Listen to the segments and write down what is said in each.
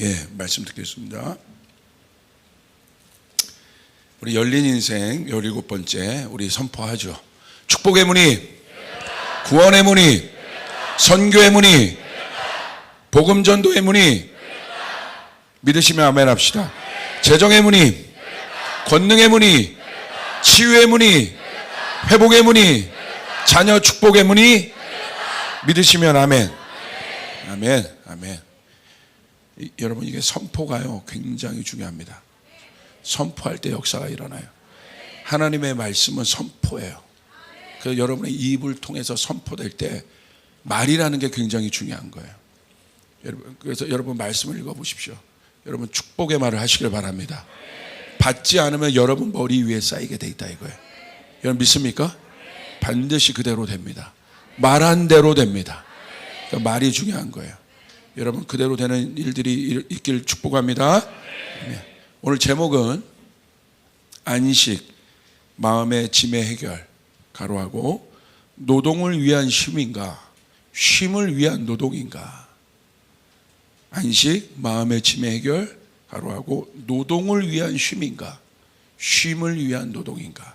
예, 말씀 듣겠습니다. 우리 열린 인생 17번째 우리 선포하죠. 축복의 문이, 구원의 문이, 선교의 문이, 복음 전도의 문이, 믿으시면 아멘 합시다. 재정의 문이, 권능의 문이, 치유의 문이, 회복의 문이, 자녀 축복의 문이, 믿으시면 아멘. 아멘. 아멘. 여러분, 이게 선포가요 굉장히 중요합니다. 선포할 때 역사가 일어나요. 하나님의 말씀은 선포예요. 그래서 여러분의 입을 통해서 선포될 때 말이라는 게 굉장히 중요한 거예요. 그래서 여러분 말씀을 읽어보십시오. 여러분 축복의 말을 하시길 바랍니다. 받지 않으면 여러분 머리 위에 쌓이게 돼 있다 이거예요. 여러분 믿습니까? 반드시 그대로 됩니다. 말한 대로 됩니다. 그러니까 말이 중요한 거예요. 여러분 그대로 되는 일들이 있길 축복합니다. 오늘 제목은 안식, 마음의 짐의 해결, 가로하고 노동을 위한 쉼인가, 쉼을 위한 노동인가. 안식, 마음의 짐의 해결, 가로하고 노동을 위한 쉼인가, 쉼을 위한 노동인가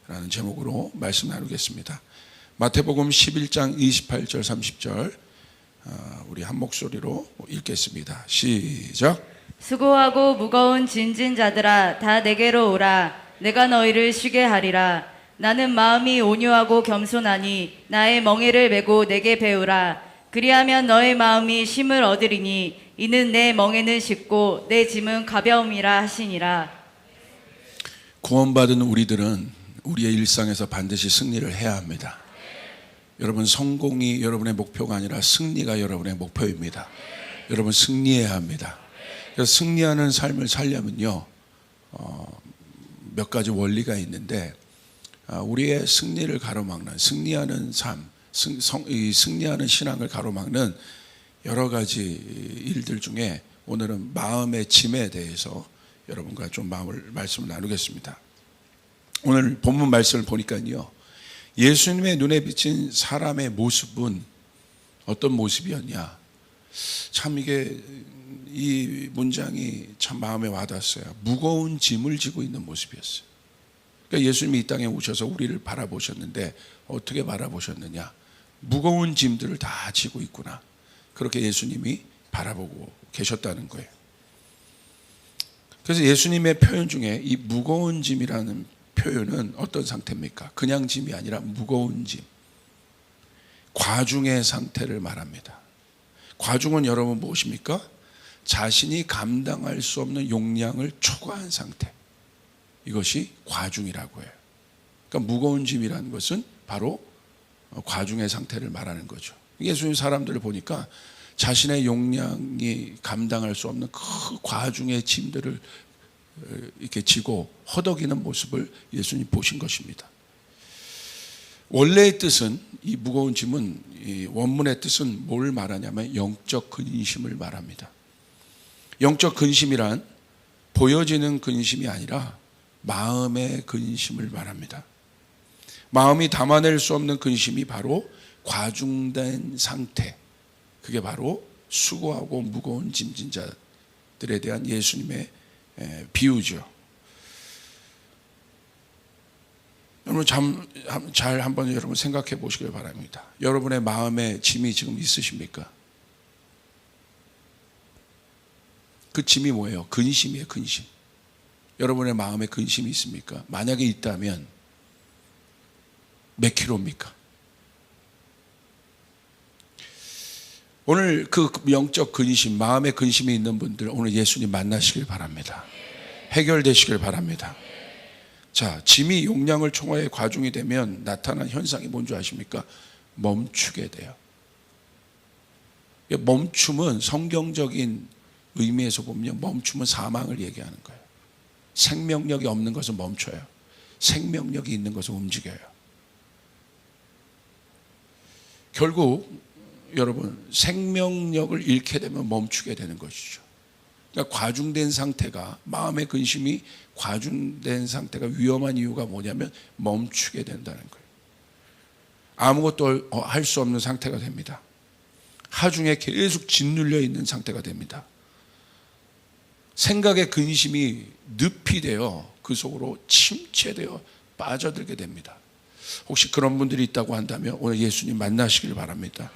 라는 제목으로 말씀 나누겠습니다. 마태복음 11장 28절 30절 우리 한 목소리로 읽겠습니다. 시작. 수고하고 무거운 짐진 자들아 다 내게로 오라. 내가 너희를 쉬게 하리라. 나는 마음이 온유하고 겸손하니 나의 멍에를 메고 내게 배우라. 그리하면 너의 마음이 쉼을 얻으리니 이는 내 멍에는 쉽고 내 짐은 가벼움이라 하시니라. 구원받은 우리들은 우리의 일상에서 반드시 승리를 해야 합니다. 여러분 성공이 여러분의 목표가 아니라 승리가 여러분의 목표입니다. 여러분 승리해야 합니다. 그래서 승리하는 삶을 살려면요 몇 가지 원리가 있는데 우리의 승리를 가로막는 승리하는 삶, 승리하는 신앙을 가로막는 여러 가지 일들 중에 오늘은 마음의 짐에 대해서 여러분과 좀 말씀을 나누겠습니다. 오늘 본문 말씀을 보니까요 예수님의 눈에 비친 사람의 모습은 어떤 모습이었냐. 참 이게 이 문장이 참 마음에 와닿았어요. 무거운 짐을 지고 있는 모습이었어요. 그러니까 예수님이 이 땅에 오셔서 우리를 바라보셨는데 어떻게 바라보셨느냐. 무거운 짐들을 다 지고 있구나. 그렇게 예수님이 바라보고 계셨다는 거예요. 그래서 예수님의 표현 중에 이 무거운 짐이라는 표현은 어떤 상태입니까? 그냥 짐이 아니라 무거운 짐, 과중의 상태를 말합니다. 과중은 여러분 무엇입니까? 자신이 감당할 수 없는 용량을 초과한 상태, 이것이 과중이라고 해요. 그러니까 무거운 짐이라는 것은 바로 과중의 상태를 말하는 거죠. 예수님 사람들을 보니까 자신의 용량이 감당할 수 없는 그 과중의 짐들을 이렇게 지고 허덕이는 모습을 예수님 보신 것입니다. 원래의 뜻은 이 무거운 짐은 이 원문의 뜻은 뭘 말하냐면 영적 근심을 말합니다. 영적 근심이란 보여지는 근심이 아니라 마음의 근심을 말합니다. 마음이 담아낼 수 없는 근심이 바로 과중된 상태, 그게 바로 수고하고 무거운 짐진 자들에 대한 예수님의 비유죠. 여러분 잘 한번 여러분 생각해 보시길 바랍니다. 여러분의 마음에 짐이 지금 있으십니까? 그 짐이 뭐예요? 근심이에요, 근심. 여러분의 마음에 근심이 있습니까? 만약에 있다면 몇 킬로입니까? 오늘 그 영적 근심, 마음의 근심이 있는 분들 오늘 예수님 만나시길 바랍니다. 해결되시길 바랍니다. 자, 짐이 용량을 초과해 과중이 되면 나타난 현상이 뭔지 아십니까? 멈추게 돼요. 멈춤은 성경적인 의미에서 보면 멈춤은 사망을 얘기하는 거예요. 생명력이 없는 것은 멈춰요. 생명력이 있는 것은 움직여요. 결국 여러분 생명력을 잃게 되면 멈추게 되는 것이죠. 그러니까 과중된 상태가, 마음의 근심이 과중된 상태가 위험한 이유가 뭐냐면 멈추게 된다는 거예요. 아무것도 할 수 없는 상태가 됩니다. 하중에 계속 짓눌려 있는 상태가 됩니다. 생각의 근심이 늪이 되어 그 속으로 침체되어 빠져들게 됩니다. 혹시 그런 분들이 있다고 한다면 오늘 예수님 만나시길 바랍니다.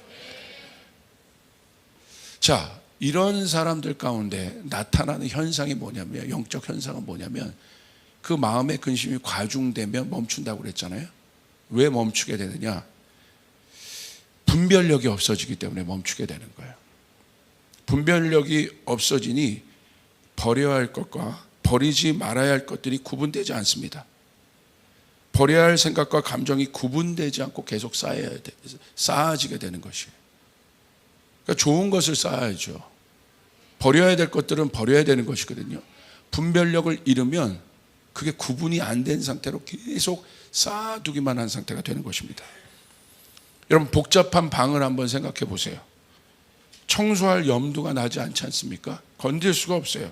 자, 이런 사람들 가운데 나타나는 현상이 뭐냐면, 영적 현상은 뭐냐면, 그 마음의 근심이 과중되면 멈춘다고 그랬잖아요. 왜 멈추게 되느냐? 분별력이 없어지기 때문에 멈추게 되는 거예요. 분별력이 없어지니 버려야 할 것과 버리지 말아야 할 것들이 구분되지 않습니다. 버려야 할 생각과 감정이 구분되지 않고 계속 쌓아지게 되는 것이에요. 그러니까 좋은 것을 쌓아야죠. 버려야 될 것들은 버려야 되는 것이거든요. 분별력을 잃으면 그게 구분이 안 된 상태로 계속 쌓아두기만 한 상태가 되는 것입니다. 여러분, 복잡한 방을 한번 생각해 보세요. 청소할 염두가 나지 않지 않습니까? 건들 수가 없어요.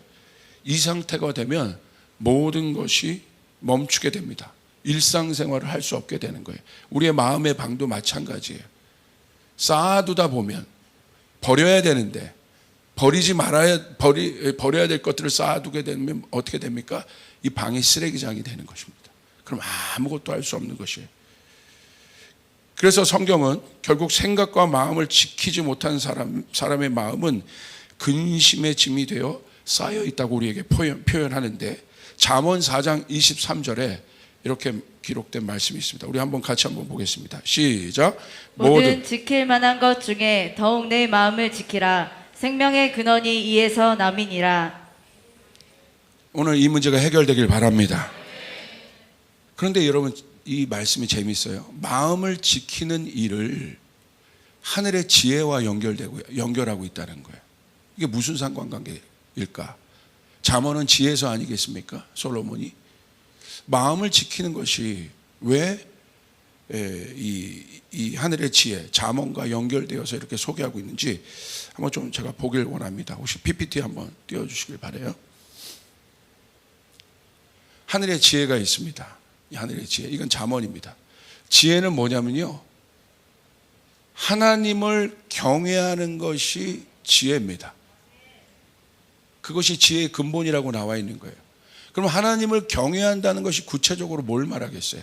이 상태가 되면 모든 것이 멈추게 됩니다. 일상생활을 할 수 없게 되는 거예요. 우리의 마음의 방도 마찬가지예요. 쌓아두다 보면 버려야 되는데 버려야 될 것들을 쌓아두게 되면 어떻게 됩니까? 이 방이 쓰레기장이 되는 것입니다. 그럼 아무것도 할 수 없는 것이에요. 그래서 성경은 결국 생각과 마음을 지키지 못한 사람의 마음은 근심의 짐이 되어 쌓여 있다고 우리에게 표현하는데, 잠언 4장 23절에 이렇게 기록된 말씀이 있습니다. 우리 같이 한번 보겠습니다. 시작. 모든 지킬 만한 것 중에 더욱 내 마음을 지키라. 생명의 근원이 이에서 남이니라. 오늘 이 문제가 해결되길 바랍니다. 그런데 여러분, 이 말씀이 재미있어요. 마음을 지키는 일을 하늘의 지혜와 연결하고 있다는 거예요. 이게 무슨 상관관계일까? 잠언은 지혜서 아니겠습니까? 솔로몬이 마음을 지키는 것이 왜 이 하늘의 지혜, 잠언과 연결되어서 이렇게 소개하고 있는지 한번 좀 제가 보길 원합니다. 혹시 PPT 한번 띄워주시길 바라요. 하늘의 지혜가 있습니다. 이 하늘의 지혜, 이건 잠언입니다. 지혜는 뭐냐면요, 하나님을 경외하는 것이 지혜입니다. 그것이 지혜의 근본이라고 나와 있는 거예요. 그럼 하나님을 경외한다는 것이 구체적으로 뭘 말하겠어요?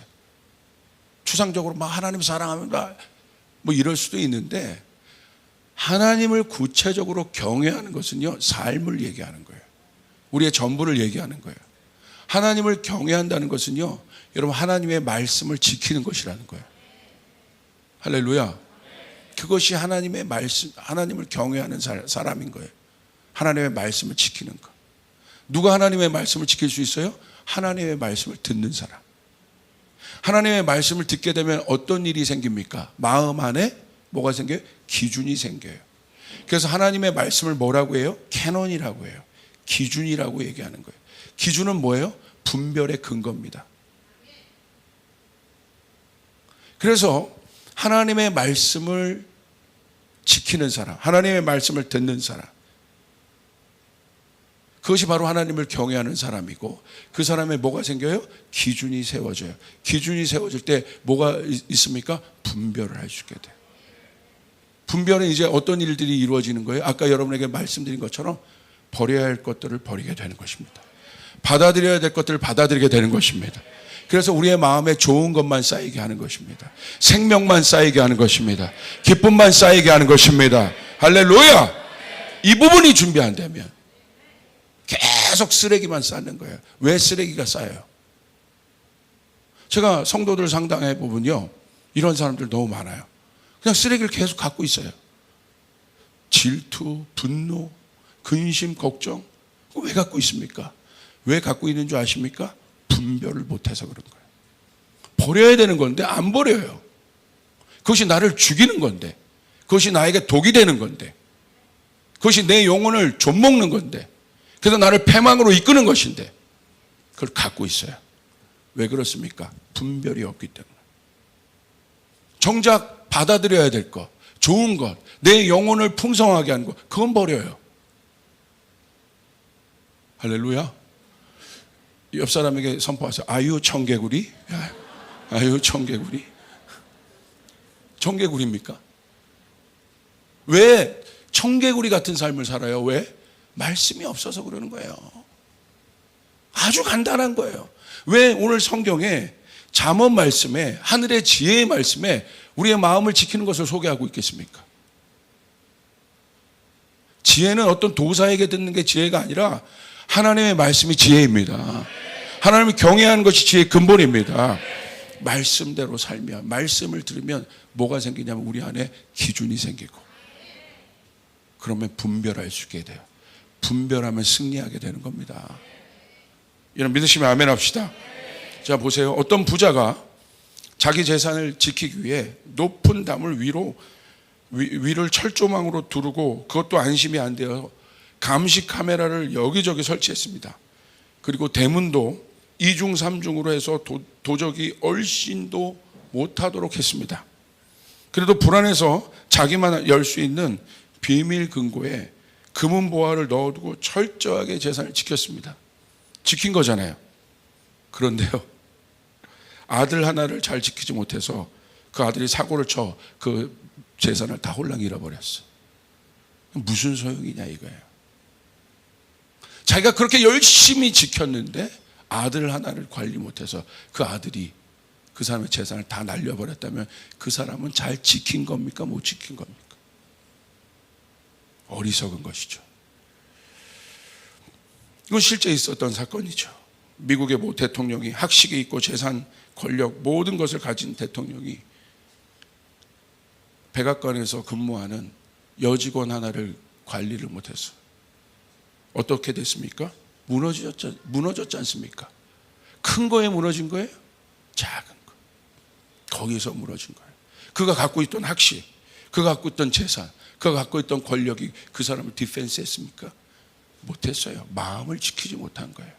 추상적으로 막 하나님 사랑합니다 뭐 이럴 수도 있는데, 하나님을 구체적으로 경외하는 것은요, 삶을 얘기하는 거예요. 우리의 전부를 얘기하는 거예요. 하나님을 경외한다는 것은요, 여러분, 하나님의 말씀을 지키는 것이라는 거예요. 할렐루야. 그것이 하나님의 말씀, 하나님을 경외하는 사람인 거예요. 하나님의 말씀을 지키는 것. 누가 하나님의 말씀을 지킬 수 있어요? 하나님의 말씀을 듣는 사람. 하나님의 말씀을 듣게 되면 어떤 일이 생깁니까? 마음 안에 뭐가 생겨요? 기준이 생겨요. 그래서 하나님의 말씀을 뭐라고 해요? 캐논이라고 해요. 기준이라고 얘기하는 거예요. 기준은 뭐예요? 분별의 근거입니다. 그래서 하나님의 말씀을 지키는 사람, 하나님의 말씀을 듣는 사람, 그것이 바로 하나님을 경외하는 사람이고, 그 사람의 뭐가 생겨요? 기준이 세워져요. 기준이 세워질 때 뭐가 있습니까? 분별을 할 수 있게 돼요. 분별은 이제 어떤 일들이 이루어지는 거예요? 아까 여러분에게 말씀드린 것처럼 버려야 할 것들을 버리게 되는 것입니다. 받아들여야 될 것들을 받아들이게 되는 것입니다. 그래서 우리의 마음에 좋은 것만 쌓이게 하는 것입니다. 생명만 쌓이게 하는 것입니다. 기쁨만 쌓이게 하는 것입니다. 할렐루야! 이 부분이 준비 안 되면 계속 쓰레기만 쌓는 거예요. 왜 쓰레기가 쌓여요? 제가 성도들 상담해 보면요, 이런 사람들 너무 많아요. 그냥 쓰레기를 계속 갖고 있어요. 질투, 분노, 근심, 걱정. 왜 갖고 있습니까? 왜 갖고 있는 줄 아십니까? 분별을 못해서 그런 거예요. 버려야 되는 건데 안 버려요. 그것이 나를 죽이는 건데, 그것이 나에게 독이 되는 건데, 그것이 내 영혼을 좀먹는 건데, 그래서 나를 패망으로 이끄는 것인데 그걸 갖고 있어요. 왜 그렇습니까? 분별이 없기 때문에. 정작 받아들여야 될 것, 좋은 것, 내 영혼을 풍성하게 하는 것, 그건 버려요. 할렐루야. 옆 사람에게 선포하세요. 아유 청개구리? 아유 청개구리? 청개구리입니까? 왜 청개구리 같은 삶을 살아요? 왜? 말씀이 없어서 그러는 거예요. 아주 간단한 거예요. 왜 오늘 성경에 잠언 말씀에 하늘의 지혜의 말씀에 우리의 마음을 지키는 것을 소개하고 있겠습니까? 지혜는 어떤 도사에게 듣는 게 지혜가 아니라 하나님의 말씀이 지혜입니다. 하나님을 경외하는 것이 지혜의 근본입니다. 말씀대로 살면, 말씀을 들으면 뭐가 생기냐면 우리 안에 기준이 생기고, 그러면 분별할 수 있게 돼요. 분별하면 승리하게 되는 겁니다. 여러분 믿으시면 아멘 합시다. 자, 보세요. 어떤 부자가 자기 재산을 지키기 위해 높은 담을 위를 철조망으로 두르고, 그것도 안심이 안 되어 감시 카메라를 여기저기 설치했습니다. 그리고 대문도 2중 3중으로 해서 도적이 얼씬도 못하도록 했습니다. 그래도 불안해서 자기만 열 수 있는 비밀 금고에 금은 보화를 넣어두고 철저하게 재산을 지켰습니다. 지킨 거잖아요. 그런데요, 아들 하나를 잘 지키지 못해서 그 아들이 사고를 쳐 그 재산을 다 홀랑 잃어버렸어. 무슨 소용이냐 이거예요. 자기가 그렇게 열심히 지켰는데 아들 하나를 관리 못해서 그 아들이 그 사람의 재산을 다 날려버렸다면 그 사람은 잘 지킨 겁니까? 못 지킨 겁니까? 어리석은 것이죠. 이건 실제 있었던 사건이죠. 미국의 모 대통령이, 학식이 있고 재산, 권력 모든 것을 가진 대통령이 백악관에서 근무하는 여직원 하나를 관리를 못해서 어떻게 됐습니까? 무너졌지 않습니까? 큰 거에 무너진 거예요? 작은 거. 거기서 무너진 거예요. 그가 갖고 있던 학식, 그가 갖고 있던 재산, 그가 갖고 있던 권력이 그 사람을 디펜스 했습니까? 못했어요. 마음을 지키지 못한 거예요.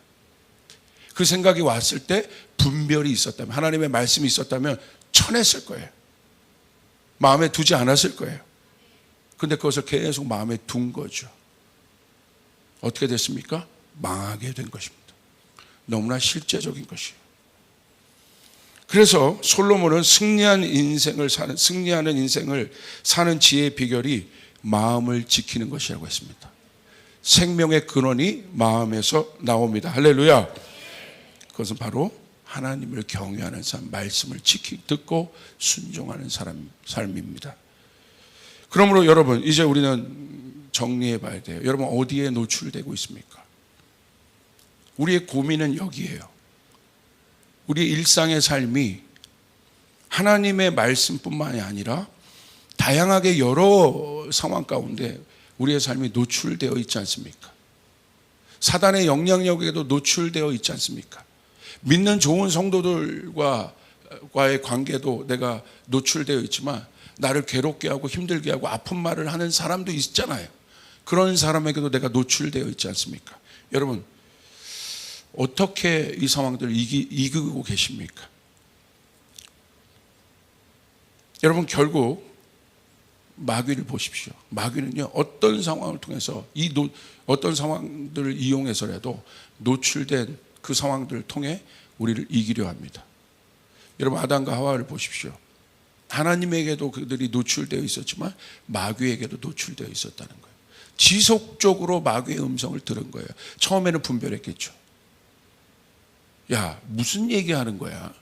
그 생각이 왔을 때 분별이 있었다면, 하나님의 말씀이 있었다면 쳐냈을 거예요. 마음에 두지 않았을 거예요. 근데 그것을 계속 마음에 둔 거죠. 어떻게 됐습니까? 망하게 된 것입니다. 너무나 실제적인 것이에요. 그래서 솔로몬은 승리하는 인생을 사는 지혜의 비결이 마음을 지키는 것이라고 했습니다. 생명의 근원이 마음에서 나옵니다. 할렐루야. 그것은 바로 하나님을 경외하는 삶, 말씀을 듣고 순종하는 삶입니다. 그러므로 여러분, 이제 우리는 정리해 봐야 돼요. 여러분 어디에 노출되고 있습니까? 우리의 고민은 여기에요. 우리의 일상의 삶이 하나님의 말씀뿐만이 아니라 다양하게 여러 상황 가운데 우리의 삶이 노출되어 있지 않습니까? 사단의 영향력에도 노출되어 있지 않습니까? 믿는 좋은 성도들과의 관계도 내가 노출되어 있지만 나를 괴롭게 하고 힘들게 하고 아픈 말을 하는 사람도 있잖아요. 그런 사람에게도 내가 노출되어 있지 않습니까? 여러분 어떻게 이 상황들을 이기고 계십니까? 여러분 결국 마귀를 보십시오. 마귀는요 어떤 상황을 통해서 어떤 상황들을 이용해서라도 노출된 그 상황들을 통해 우리를 이기려 합니다. 여러분 아담과 하와를 보십시오. 하나님에게도 그들이 노출되어 있었지만 마귀에게도 노출되어 있었다는 거예요. 지속적으로 마귀의 음성을 들은 거예요. 처음에는 분별했겠죠. 야 무슨 얘기하는 거야?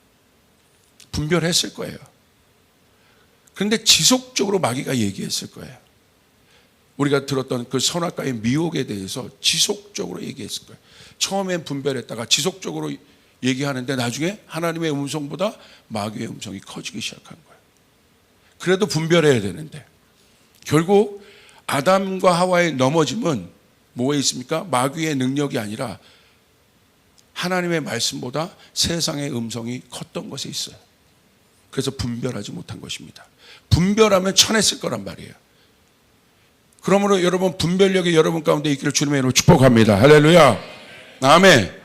분별했을 거예요. 그런데 지속적으로 마귀가 얘기했을 거예요. 우리가 들었던 그 선악과의 미혹에 대해서 지속적으로 얘기했을 거예요. 처음엔 분별했다가 지속적으로 얘기하는데 나중에 하나님의 음성보다 마귀의 음성이 커지기 시작한 거예요. 그래도 분별해야 되는데 결국 아담과 하와의 넘어짐은 뭐에 있습니까? 마귀의 능력이 아니라 하나님의 말씀보다 세상의 음성이 컸던 것에 있어요. 그래서 분별하지 못한 것입니다. 분별하면 쳐냈을 거란 말이에요. 그러므로 여러분 분별력이 여러분 가운데 있기를 주님의 이름으로 축복합니다. 할렐루야. 아멘.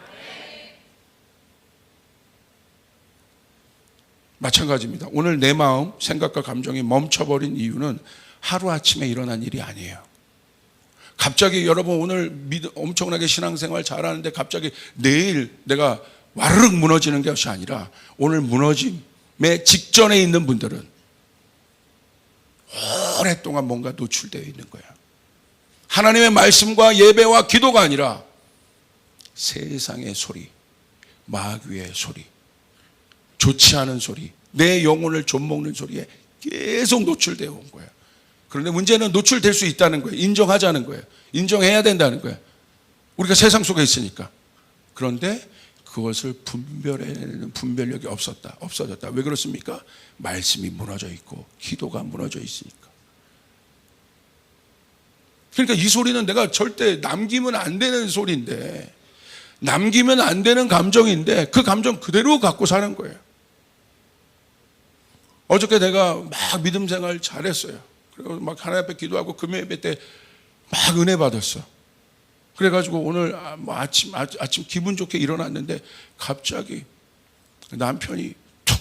마찬가지입니다. 오늘 내 마음, 생각과 감정이 멈춰버린 이유는 하루아침에 일어난 일이 아니에요. 갑자기 여러분 오늘 엄청나게 신앙생활 잘하는데 갑자기 내일 내가 와르륵 무너지는 것이 아니라 오늘 무너짐의 직전에 있는 분들은 오랫동안 뭔가 노출되어 있는 거야. 하나님의 말씀과 예배와 기도가 아니라 세상의 소리, 마귀의 소리, 좋지 않은 소리, 내 영혼을 좀먹는 소리에 계속 노출되어 온 거예요. 그런데 문제는 노출될 수 있다는 거예요. 인정하자는 거예요. 인정해야 된다는 거예요. 우리가 세상 속에 있으니까. 그런데 그것을 분별해내는 분별력이 없어졌다. 왜 그렇습니까? 말씀이 무너져 있고 기도가 무너져 있으니까. 그러니까 이 소리는 내가 절대 남기면 안 되는 소리인데, 남기면 안 되는 감정인데 그 감정 그대로 갖고 사는 거예요. 어저께 내가 막 믿음 생활 잘했어요. 그리고 막 하나님 앞에 기도하고 금요 예배 때 막 은혜 받았어. 그래가지고 오늘 아침 기분 좋게 일어났는데 갑자기 남편이 툭,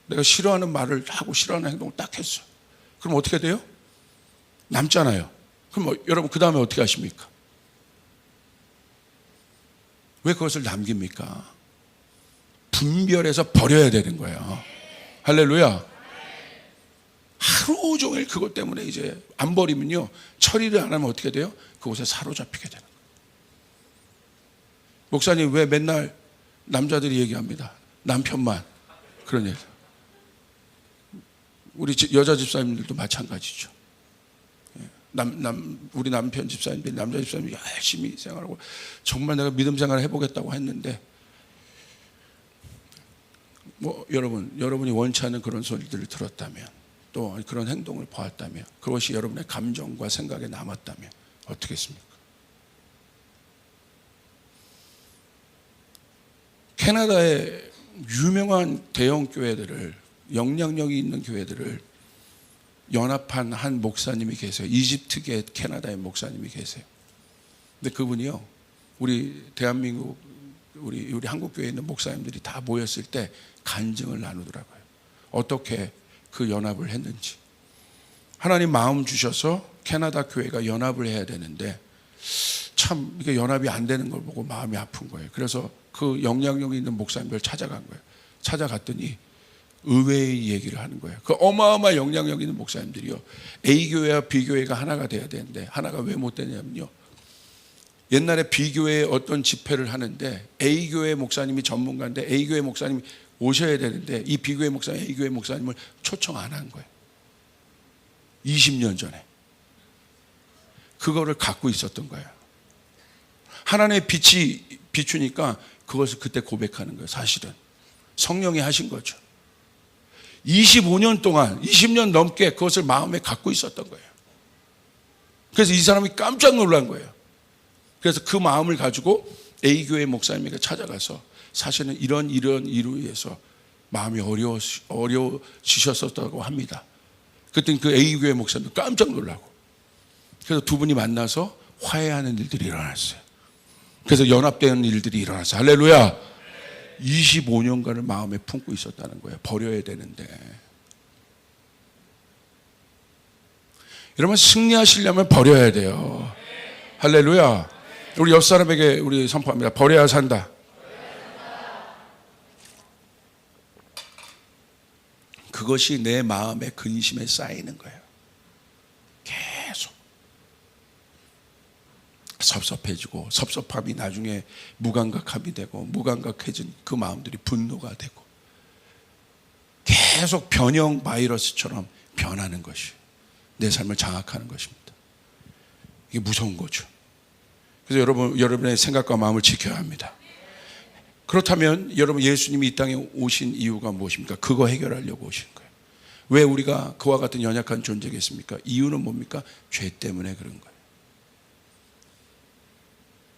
내가 싫어하는 말을 하고 싫어하는 행동을 딱 했어. 그럼 어떻게 돼요? 남잖아요. 그럼 여러분 그 다음에 어떻게 하십니까? 왜 그것을 남깁니까? 분별해서 버려야 되는 거예요. 할렐루야. 하루 종일 그것 때문에 이제 안 버리면요, 처리를 안 하면 어떻게 돼요? 그곳에 사로잡히게 되는 거예요. 목사님 왜 맨날 남자들이 얘기합니다. 남편만 그런 얘기. 우리 여자 집사님들도 마찬가지죠. 우리 남편 집사님들, 남자 집사님이 열심히 생활하고 정말 내가 믿음 생활을 해보겠다고 했는데, 여러분이 원치 않은 그런 소리들을 들었다면, 또 그런 행동을 보았다면, 그것이 여러분의 감정과 생각에 남았다면 어떻게 했습니까? 캐나다의 유명한 대형 교회들을, 영향력이 있는 교회들을 연합한 한 목사님이 계세요. 이집트계 캐나다의 목사님이 계세요. 근데 그분이요, 우리 대한민국, 우리 한국 교회에 있는 목사님들이 다 모였을 때 간증을 나누더라고요. 어떻게 그 연합을 했는지. 하나님 마음 주셔서 캐나다 교회가 연합을 해야 되는데 참 이게 연합이 안 되는 걸 보고 마음이 아픈 거예요. 그래서 그 영향력 있는 목사님들 찾아간 거예요. 찾아갔더니 의외의 얘기를 하는 거예요. 그 어마어마한 영향력 있는 목사님들이요, A교회와 B교회가 하나가 돼야 되는데 하나가 왜 못 되냐면요, 옛날에 B교회에 어떤 집회를 하는데 A교회 목사님이 전문가인데 A교회 목사님이 오셔야 되는데 이 B교회 목사님, A교회 목사님을 초청 안 한 거예요. 20년 전에. 그거를 갖고 있었던 거예요. 하나님의 빛이 비추니까 그것을 그때 고백하는 거예요. 사실은 성령이 하신 거죠. 25년 동안, 20년 넘게 그것을 마음에 갖고 있었던 거예요. 그래서 이 사람이 깜짝 놀란 거예요. 그래서 그 마음을 가지고 A교회 목사님에게 찾아가서 사실은 이런 이유로 해서 마음이 어려우셨었다고 합니다. 그때 그 A교회 목사님도 깜짝 놀라고, 그래서 두 분이 만나서 화해하는 일들이 일어났어요. 그래서 연합되는 일들이 일어났어요. 할렐루야. 25년간을 마음에 품고 있었다는 거예요. 버려야 되는데. 여러분, 승리하시려면 버려야 돼요. 할렐루야. 우리 옆 사람에게 우리 선포합니다. 버려야 산다. 그것이 내 마음의 근심에 쌓이는 거예요. 계속 섭섭해지고, 섭섭함이 나중에 무감각함이 되고, 무감각해진 그 마음들이 분노가 되고, 계속 변형 바이러스처럼 변하는 것이 내 삶을 장악하는 것입니다. 이게 무서운 거죠. 그래서 여러분의 생각과 마음을 지켜야 합니다. 그렇다면 여러분, 예수님이 이 땅에 오신 이유가 무엇입니까? 그거 해결하려고 오신 거예요. 왜 우리가 그와 같은 연약한 존재겠습니까? 이유는 뭡니까? 죄 때문에 그런 거예요.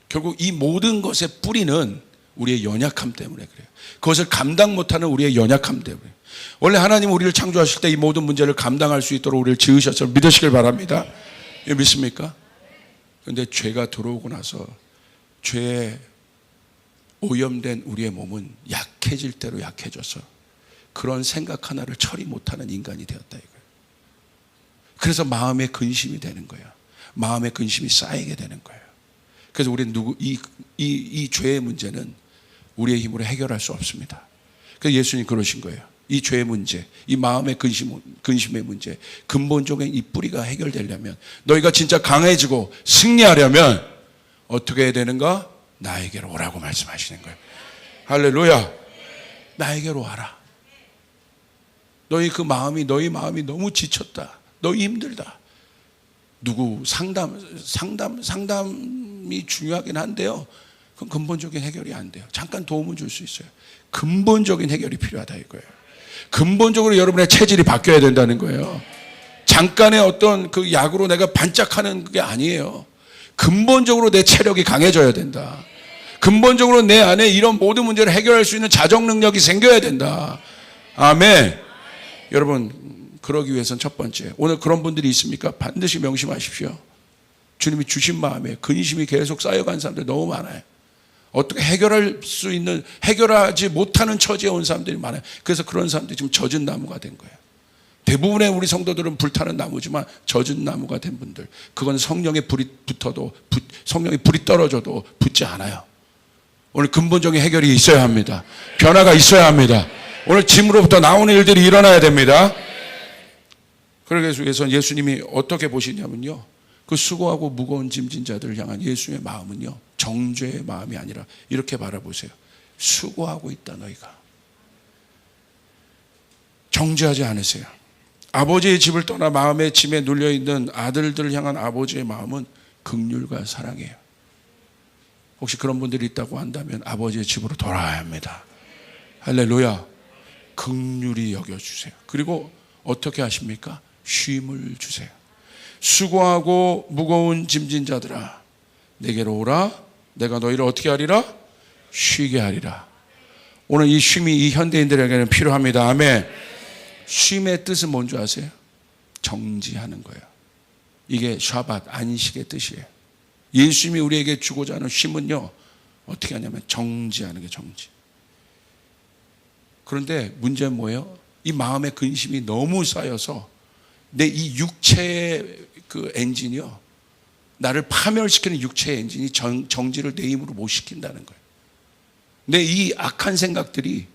결국 이 모든 것의 뿌리는 우리의 연약함 때문에 그래요. 그것을 감당 못하는 우리의 연약함 때문에. 원래 하나님 우리를 창조하실 때 이 모든 문제를 감당할 수 있도록 우리를 지으셨을 믿으시길 바랍니다. 믿습니까? 그런데 죄가 들어오고 나서 죄에 오염된 우리의 몸은 약해질 대로 약해져서 그런 생각 하나를 처리 못하는 인간이 되었다 이거예요. 그래서 마음의 근심이 되는 거예요. 마음의 근심이 쌓이게 되는 거예요. 그래서 우리는 이 죄의 문제는 우리의 힘으로 해결할 수 없습니다. 그래서 예수님 그러신 거예요. 이 죄의 문제, 이 마음의 근심의 문제, 근본적인 이 뿌리가 해결되려면, 너희가 진짜 강해지고 승리하려면 어떻게 해야 되는가? 나에게로 오라고 말씀하시는 거예요. 할렐루야. 나에게로 와라. 너희 마음이 너무 지쳤다. 너희 힘들다. 누구 상담이 중요하긴 한데요. 그건 근본적인 해결이 안 돼요. 잠깐 도움은 줄 수 있어요. 근본적인 해결이 필요하다 이거예요. 근본적으로 여러분의 체질이 바뀌어야 된다는 거예요. 잠깐의 어떤 그 약으로 내가 반짝하는 게 아니에요. 근본적으로 내 체력이 강해져야 된다. 근본적으로 내 안에 이런 모든 문제를 해결할 수 있는 자정 능력이 생겨야 된다. 아멘. 여러분, 그러기 위해서는 첫 번째, 오늘 그런 분들이 있습니까? 반드시 명심하십시오. 주님이 주신 마음에 근심이 계속 쌓여간 사람들 너무 많아요. 어떻게 해결하지 못하는 처지에 온 사람들이 많아요. 그래서 그런 사람들이 지금 젖은 나무가 된 거예요. 대부분의 우리 성도들은 불타는 나무지만 젖은 나무가 된 분들, 그건 성령의 불이 붙어도, 성령의 불이 떨어져도 붙지 않아요. 오늘 근본적인 해결이 있어야 합니다. 변화가 있어야 합니다. 오늘 짐으로부터 나오는 일들이 일어나야 됩니다. 그러기 위해서 예수님이 어떻게 보시냐면요, 그 수고하고 무거운 짐진 자들을 향한 예수의 마음은요, 정죄의 마음이 아니라 이렇게 바라보세요. 수고하고 있다 너희가. 정죄하지 않으세요. 아버지의 집을 떠나 마음의 짐에 눌려있는 아들들을 향한 아버지의 마음은 긍휼과 사랑이에요. 혹시 그런 분들이 있다고 한다면 아버지의 집으로 돌아와야 합니다. 할렐루야. 긍휼히 여겨주세요. 그리고 어떻게 하십니까? 쉼을 주세요. 수고하고 무거운 짐진 자들아, 내게로 오라. 내가 너희를 어떻게 하리라? 쉬게 하리라. 오늘 이 쉼이 이 현대인들에게는 필요합니다. 아멘. 쉼의 뜻은 뭔지 아세요? 정지하는 거예요. 이게 샤밧, 안식의 뜻이에요. 예수님이 우리에게 주고자 하는 쉼은요, 어떻게 하냐면 정지하는 게 정지. 그런데 문제는 뭐예요? 이 마음의 근심이 너무 쌓여서 내 이 육체의 그 엔진이요, 나를 파멸시키는 육체의 엔진이 정지를 내 힘으로 못 시킨다는 거예요. 내 이 악한 생각들이,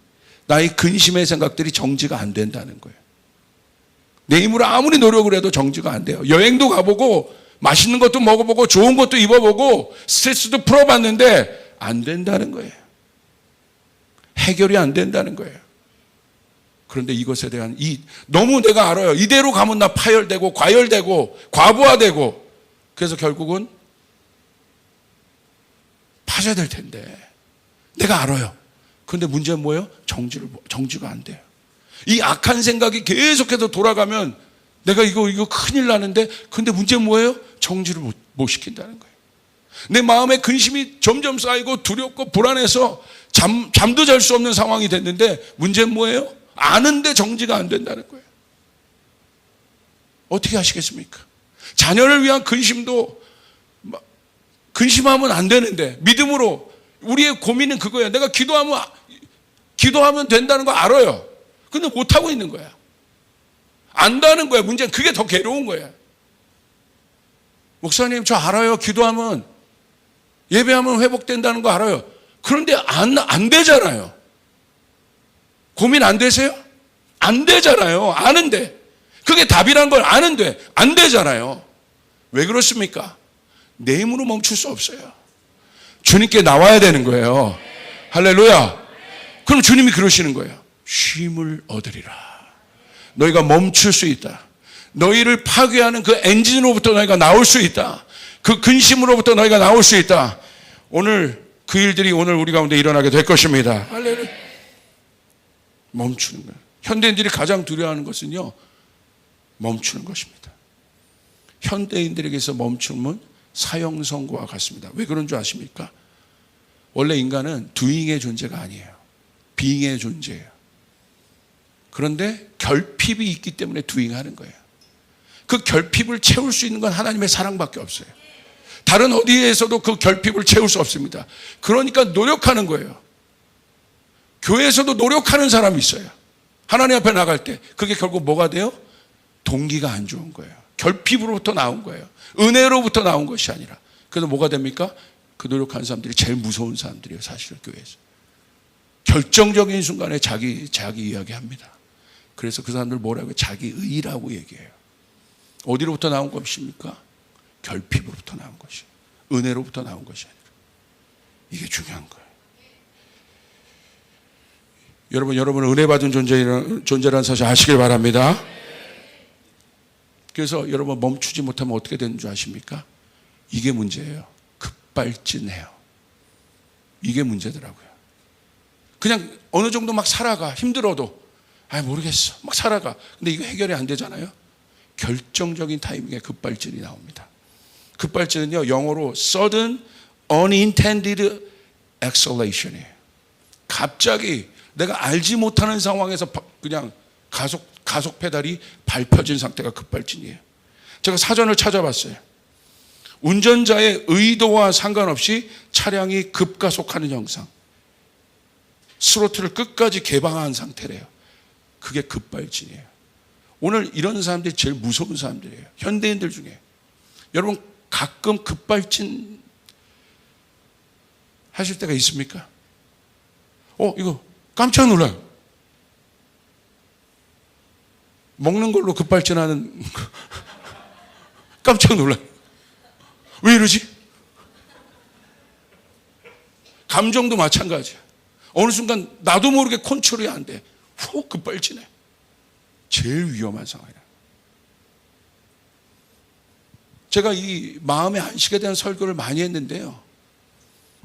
나의 근심의 생각들이 정지가 안 된다는 거예요. 내 힘으로 아무리 노력을 해도 정지가 안 돼요. 여행도 가보고 맛있는 것도 먹어보고 좋은 것도 입어보고 스트레스도 풀어봤는데 안 된다는 거예요. 해결이 안 된다는 거예요. 그런데 이것에 대한 너무 내가 알아요. 이대로 가면 나 파열되고 과열되고 과부하되고, 그래서 결국은 파쇄될 텐데 내가 알아요. 그런데 문제는 뭐예요? 정지가 안 돼요. 이 악한 생각이 계속해서 돌아가면 내가 이거 큰일 나는데, 근데 문제는 뭐예요? 정지를 못 시킨다는 거예요. 내 마음에 근심이 점점 쌓이고 두렵고 불안해서 잠도 잘 수 없는 상황이 됐는데, 문제는 뭐예요? 아는데 정지가 안 된다는 거예요. 어떻게 하시겠습니까? 자녀를 위한 근심도 근심하면 안 되는데, 믿음으로 우리의 고민은 그거예요. 내가 기도하면 된다는 거 알아요. 근데 못하고 있는 거야. 안다는 거야. 문제는 그게 더 괴로운 거야. 목사님, 저 알아요. 기도하면, 예배하면 회복된다는 거 알아요. 그런데 안 되잖아요. 고민 안 되세요? 안 되잖아요. 아는데. 그게 답이란 걸 아는데 안 되잖아요. 왜 그렇습니까? 내 힘으로 멈출 수 없어요. 주님께 나와야 되는 거예요. 할렐루야. 그럼 주님이 그러시는 거예요. 쉼을 얻으리라. 너희가 멈출 수 있다. 너희를 파괴하는 그 엔진으로부터 너희가 나올 수 있다. 그 근심으로부터 너희가 나올 수 있다. 오늘 그 일들이 오늘 우리 가운데 일어나게 될 것입니다. 할렐루야. 멈추는 거예요. 현대인들이 가장 두려워하는 것은요, 멈추는 것입니다. 현대인들에게서 멈춤은 사형선고와 같습니다. 왜 그런 줄 아십니까? 원래 인간은 doing의 존재가 아니에요. being의 존재예요. 그런데 결핍이 있기 때문에 doing하는 거예요. 그 결핍을 채울 수 있는 건 하나님의 사랑밖에 없어요. 다른 어디에서도 그 결핍을 채울 수 없습니다. 그러니까 노력하는 거예요. 교회에서도 노력하는 사람이 있어요. 하나님 앞에 나갈 때 그게 결국 뭐가 돼요? 동기가 안 좋은 거예요. 결핍으로부터 나온 거예요. 은혜로부터 나온 것이 아니라. 그래서 뭐가 됩니까? 그 노력하는 사람들이 제일 무서운 사람들이에요. 사실은 교회에서 결정적인 순간에 자기 이야기합니다. 그래서 그 사람들 뭐라고 해요? 자기 의라고 얘기해요. 어디로부터 나온 것입니까? 결핍으로부터 나온 것이, 은혜로부터 나온 것이 아니라. 이게 중요한 거예요. 여러분은 은혜 받은 존재라는 사실 아시길 바랍니다. 그래서 여러분 멈추지 못하면 어떻게 되는 줄 아십니까? 이게 문제예요. 급발진해요. 이게 문제더라고요. 그냥 어느 정도 막 살아가. 힘들어도 모르겠어 막 살아가. 근데 이거 해결이 안 되잖아요. 결정적인 타이밍에 급발진이 나옵니다. 급발진은요, 영어로 sudden unintended acceleration이에요. 갑자기 내가 알지 못하는 상황에서 그냥 가속 페달이 밟혀진 상태가 급발진이에요. 제가 사전을 찾아봤어요. 운전자의 의도와 상관없이 차량이 급가속하는 현상, 스로틀을 끝까지 개방한 상태래요. 그게 급발진이에요. 오늘 이런 사람들이 제일 무서운 사람들이에요. 현대인들 중에. 여러분 가끔 급발진 하실 때가 있습니까? 이거 깜짝 놀라요. 먹는 걸로 급발진하는 깜짝 놀라요. 왜 이러지? 감정도 마찬가지야. 어느 순간 나도 모르게 컨트롤이 안 돼. 훅 급발진해. 제일 위험한 상황이야. 제가 이 마음의 안식에 대한 설교를 많이 했는데요,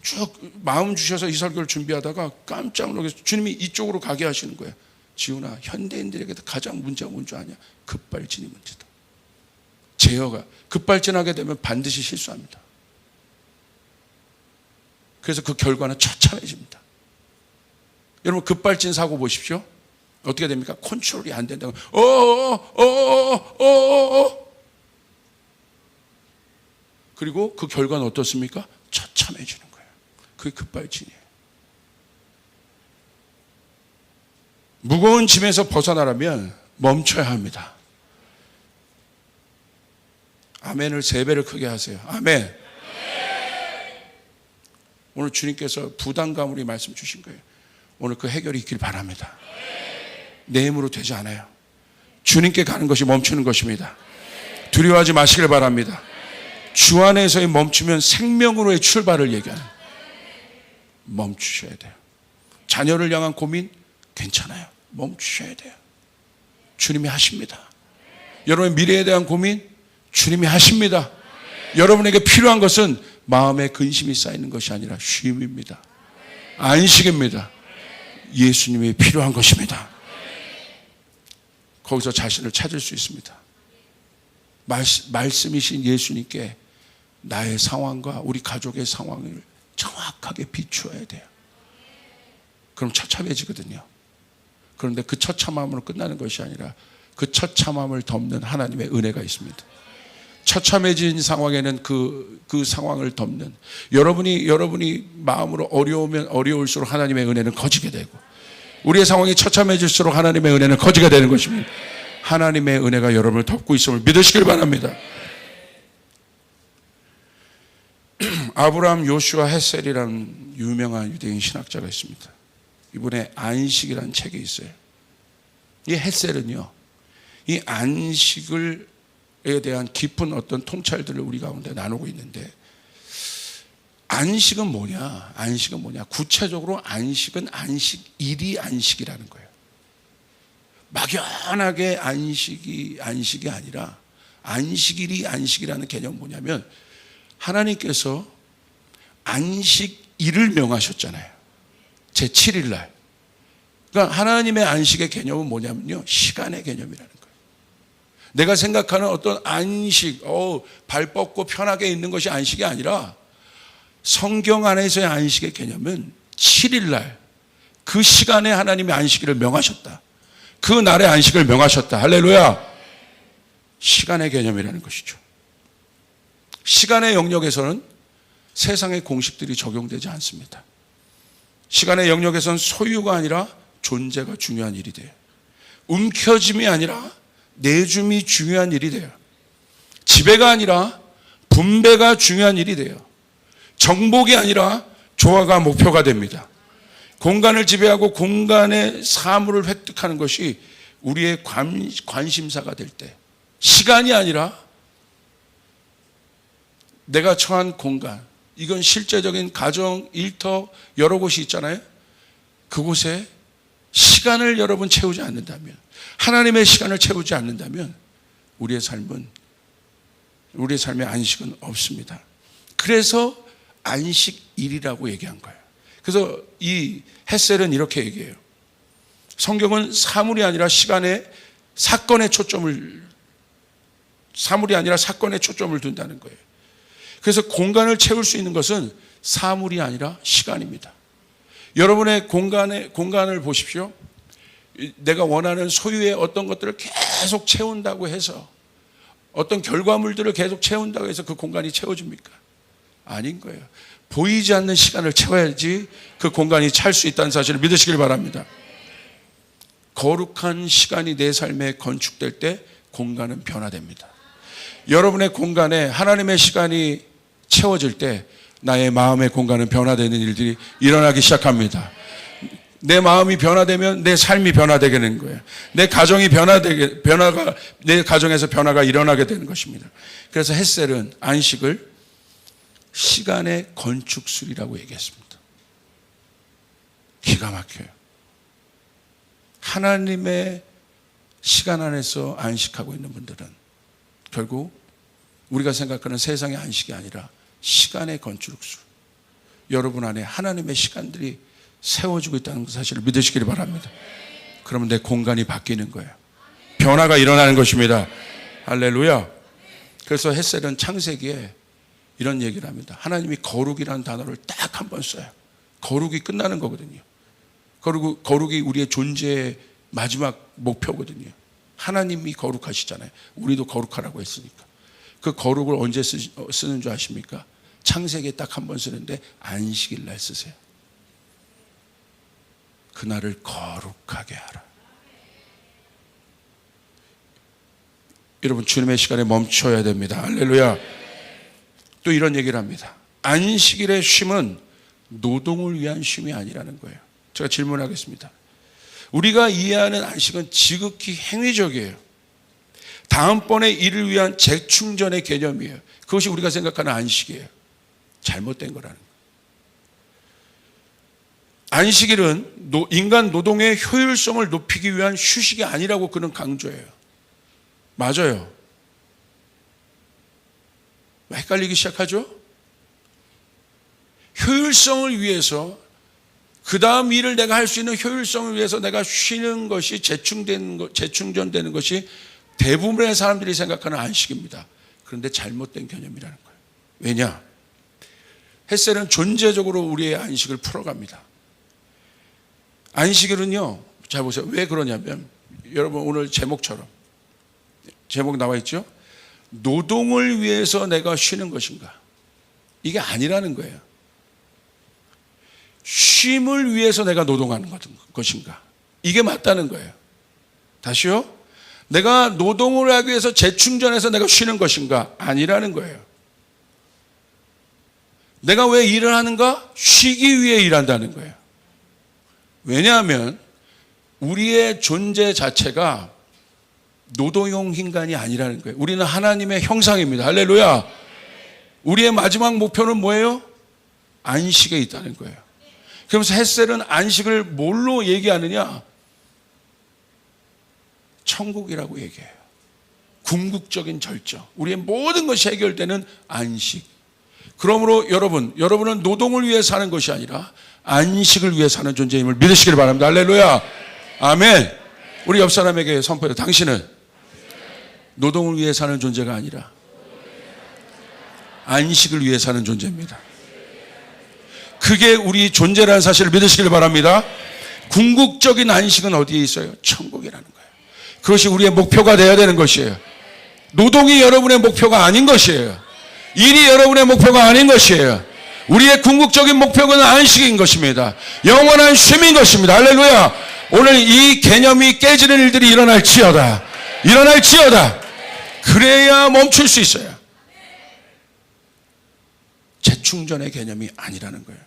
쭉 마음 주셔서 이 설교를 준비하다가 깜짝 놀라서 주님이 이쪽으로 가게 하시는 거예요. 지훈아, 현대인들에게 가장 문제가 뭔지 아냐? 급발진이 문제다. 제어가 급발진하게 되면 반드시 실수합니다. 그래서 그 결과는 처참해집니다. 여러분 급발진 사고 보십시오. 어떻게 됩니까? 컨트롤이 안 된다고. 그리고 그 결과는 어떻습니까? 처참해지는 거예요. 그게 급발진이에요. 무거운 짐에서 벗어나려면 멈춰야 합니다. 아멘을 3배를 크게 하세요. 아멘. 오늘 주님께서 부담감으로 이 말씀 주신 거예요. 오늘 그 해결이 있길 바랍니다. 내 힘으로 되지 않아요. 주님께 가는 것이 멈추는 것입니다. 두려워하지 마시길 바랍니다. 주 안에서의 멈추면 생명으로의 출발을 얘기하는. 멈추셔야 돼요. 자녀를 향한 고민 괜찮아요. 멈추셔야 돼요. 주님이 하십니다. 여러분의 미래에 대한 고민 주님이 하십니다. 여러분에게 필요한 것은 마음에 근심이 쌓이는 것이 아니라 쉼입니다. 안식입니다. 예수님이 필요한 것입니다. 거기서 자신을 찾을 수 있습니다. 말씀이신 예수님께 나의 상황과 우리 가족의 상황을 정확하게 비추어야 돼요. 그럼 처참해지거든요. 그런데 그 처참함으로 끝나는 것이 아니라 그 처참함을 덮는 하나님의 은혜가 있습니다. 처참해진 상황에는 그 상황을 덮는, 여러분이 마음으로 어려우면 어려울수록 하나님의 은혜는 커지게 되고, 우리의 상황이 처참해질수록 하나님의 은혜는 커지게 되는 것입니다. 하나님의 은혜가 여러분을 덮고 있음을 믿으시길 바랍니다. 아브라함 요슈아 헷셀이라는 유명한 유대인 신학자가 있습니다. 이분의 안식이라는 책이 있어요. 이 헷셀은요, 이 안식을 에 대한 깊은 어떤 통찰들을 우리 가운데 나누고 있는데, 안식은 뭐냐? 안식은 뭐냐? 구체적으로 안식은 안식일이 안식이라는 거예요. 막연하게 안식이 아니라 안식일이 안식이라는 개념은 뭐냐면, 하나님께서 안식일을 명하셨잖아요. 제7일 날. 그러니까 하나님의 안식의 개념은 뭐냐면요, 시간의 개념이라는 거예요. 내가 생각하는 어떤 안식, 발 뻗고 편하게 있는 것이 안식이 아니라, 성경 안에서의 안식의 개념은 7일날 그 시간에 하나님의 안식일을 명하셨다. 그 날의 안식을 명하셨다. 할렐루야. 시간의 개념이라는 것이죠. 시간의 영역에서는 세상의 공식들이 적용되지 않습니다. 시간의 영역에서는 소유가 아니라 존재가 중요한 일이 돼요. 움켜짐이 아니라 내줌이 중요한 일이 돼요. 지배가 아니라 분배가 중요한 일이 돼요. 정복이 아니라 조화가 목표가 됩니다. 공간을 지배하고 공간의 사물을 획득하는 것이 우리의 관심사가 될 때, 시간이 아니라 내가 처한 공간, 이건 실제적인 가정, 일터 여러 곳이 있잖아요. 그곳에 시간을 여러분 채우지 않는다면, 하나님의 시간을 채우지 않는다면 우리의 삶의 안식은 없습니다. 그래서 안식일이라고 얘기한 거예요. 그래서 이 헷셀은 이렇게 얘기해요. 성경은 사물이 아니라 사건에 초점을 둔다는 거예요. 그래서 공간을 채울 수 있는 것은 사물이 아니라 시간입니다. 여러분의 공간을 보십시오. 내가 원하는 소유의 어떤 것들을 계속 채운다고 해서, 어떤 결과물들을 계속 채운다고 해서 그 공간이 채워집니까? 아닌 거예요. 보이지 않는 시간을 채워야지 그 공간이 찰 수 있다는 사실을 믿으시길 바랍니다. 거룩한 시간이 내 삶에 건축될 때 공간은 변화됩니다. 여러분의 공간에 하나님의 시간이 채워질 때 나의 마음의 공간은 변화되는 일들이 일어나기 시작합니다. 내 마음이 변화되면 내 삶이 변화되게 되는 거예요. 내 가정에서 변화가 일어나게 되는 것입니다. 그래서 헷셀은 안식을 시간의 건축술이라고 얘기했습니다. 기가 막혀요. 하나님의 시간 안에서 안식하고 있는 분들은 결국 우리가 생각하는 세상의 안식이 아니라 시간의 건축술, 여러분 안에 하나님의 시간들이 세워지고 있다는 사실을 믿으시길 바랍니다. 그러면 내 공간이 바뀌는 거예요. 변화가 일어나는 것입니다. 할렐루야. 그래서 헷셀은 창세기에 이런 얘기를 합니다. 하나님이 거룩이라는 단어를 딱 한 번 써요. 거룩이 끝나는 거거든요. 거룩이 우리의 존재의 마지막 목표거든요. 하나님이 거룩하시잖아요. 우리도 거룩하라고 했으니까. 그 거룩을 언제 쓰는 줄 아십니까? 창세기에 딱 한 번 쓰는데 안식일 날 쓰세요. 그날을 거룩하게 하라. 여러분, 주님의 시간에 멈춰야 됩니다. 할렐루야. 또 이런 얘기를 합니다. 안식일의 쉼은 노동을 위한 쉼이 아니라는 거예요. 제가 질문하겠습니다. 우리가 이해하는 안식은 지극히 행위적이에요. 다음번의 일을 위한 재충전의 개념이에요. 그것이 우리가 생각하는 안식이에요. 잘못된 거라는 거예요. 안식일은 인간 노동의 효율성을 높이기 위한 휴식이 아니라고 그는 강조해요. 맞아요. 헷갈리기 시작하죠? 효율성을 위해서, 그 다음 일을 내가 할 수 있는 효율성을 위해서 내가 쉬는 것이 재충전되는 것이 대부분의 사람들이 생각하는 안식입니다. 그런데 잘못된 개념이라는 거예요. 왜냐? 헷셀은 존재적으로 우리의 안식을 풀어갑니다. 안식일은요, 잘 보세요. 왜 그러냐면, 여러분 오늘 제목 나와 있죠? 노동을 위해서 내가 쉬는 것인가? 이게 아니라는 거예요. 쉼을 위해서 내가 노동하는 것인가? 이게 맞다는 거예요. 다시요? 내가 노동을 하기 위해서 재충전해서 내가 쉬는 것인가? 아니라는 거예요. 내가 왜 일을 하는가? 쉬기 위해 일한다는 거예요. 왜냐하면 우리의 존재 자체가 노동용 인간이 아니라는 거예요. 우리는 하나님의 형상입니다. 할렐루야. 우리의 마지막 목표는 뭐예요? 안식에 있다는 거예요. 그러면서 헷셀은 안식을 뭘로 얘기하느냐? 천국이라고 얘기해요. 궁극적인 절정. 우리의 모든 것이 해결되는 안식. 그러므로 여러분은 노동을 위해 사는 것이 아니라 안식을 위해 사는 존재임을 믿으시길 바랍니다. 할렐루야. 아멘. 우리 옆 사람에게 선포해요. 당신은 노동을 위해 사는 존재가 아니라 안식을 위해 사는 존재입니다. 그게 우리 존재라는 사실을 믿으시길 바랍니다. 궁극적인 안식은 어디에 있어요? 천국이라는 거예요. 그것이 우리의 목표가 되어야 되는 것이에요. 노동이 여러분의 목표가 아닌 것이에요. 일이 여러분의 목표가 아닌 것이에요. 우리의 궁극적인 목표는 안식인 것입니다. 영원한 쉼인 것입니다. 할렐루야. 오늘 이 개념이 깨지는 일들이 일어날지어다. 그래야 멈출 수 있어요. 재충전의 개념이 아니라는 거예요.